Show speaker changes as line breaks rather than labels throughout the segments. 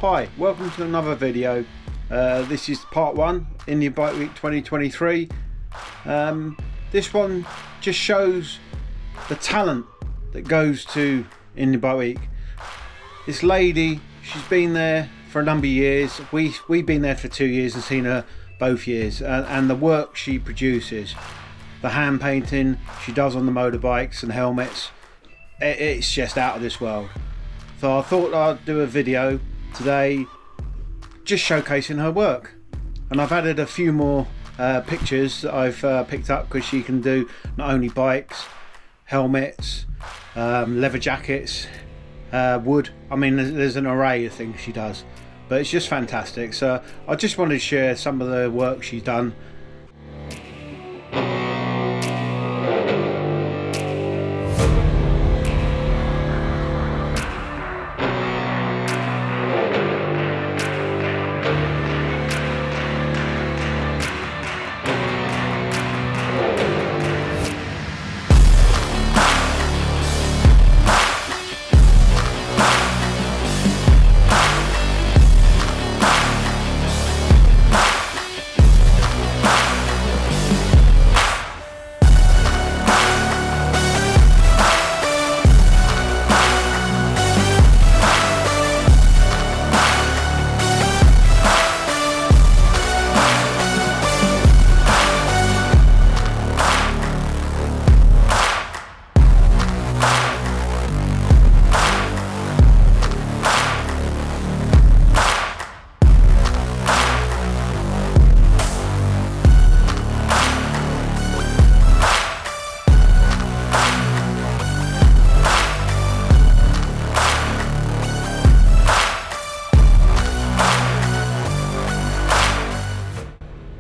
Hi, welcome to another video. This is part 1, Indian Bike Week 2023. This one just shows the talent that goes to Indian Bike Week. This lady, she's been there for a number of years. We've been there for 2 years and seen her both years, and the work she produces, the hand painting she does on the motorbikes and helmets, it's just out of this world. So I thought I'd do a video today just showcasing her work, and I've added a few more pictures that I've picked up, because she can do not only bikes, helmets, leather jackets, wood. I mean, there's an array of things she does, but it's just fantastic. So I just wanted to share some of the work she's done.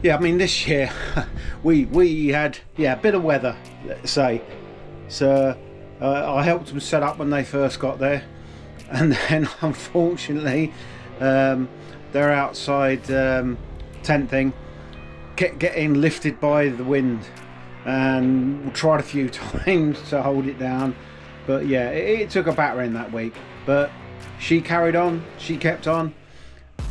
Yeah, I mean, this year we had a bit of weather, let's say. So I helped them set up when they first got there, and then unfortunately their outside tent thing kept getting lifted by the wind, and we tried a few times to hold it down, but yeah, it took a battering that week. But she carried on, she kept on,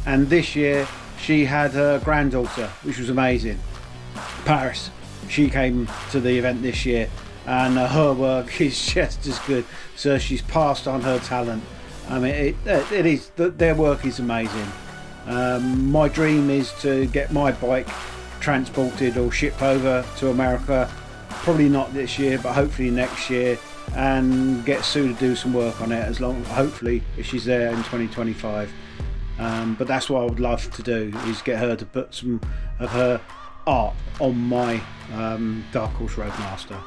and this year she had her granddaughter, which was amazing, Paris. She came to the event this year, and her work is just as good. So she's passed on her talent. I mean, it is, their work is amazing. My dream is to get my bike transported or shipped over to America, probably not this year, but hopefully next year, and get Sue to do some work on it, hopefully if she's there in 2025. But that's what I would love to do, is get her to put some of her art on my Dark Horse Roadmaster.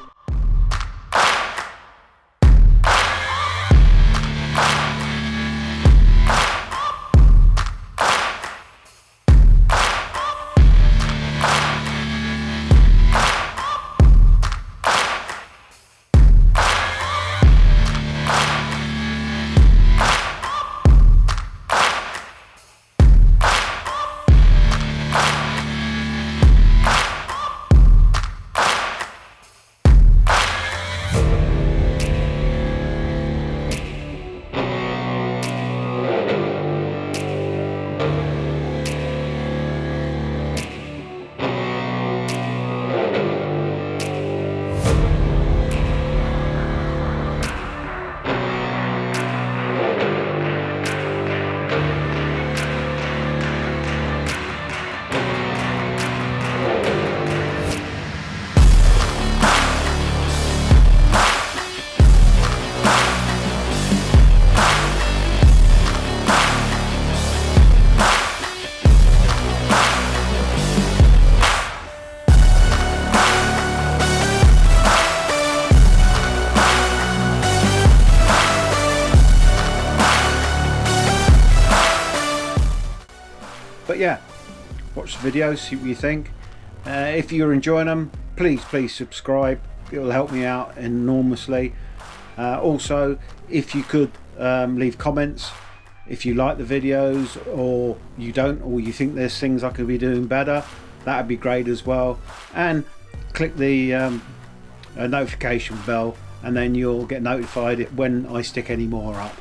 But yeah, watch the videos, see what you think. If you're enjoying them, please subscribe. It will help me out enormously. Also, if you could leave comments if you like the videos, or you don't, or you think there's things I could be doing better, that would be great as well. And click the notification bell, and then you'll get notified when I stick any more up.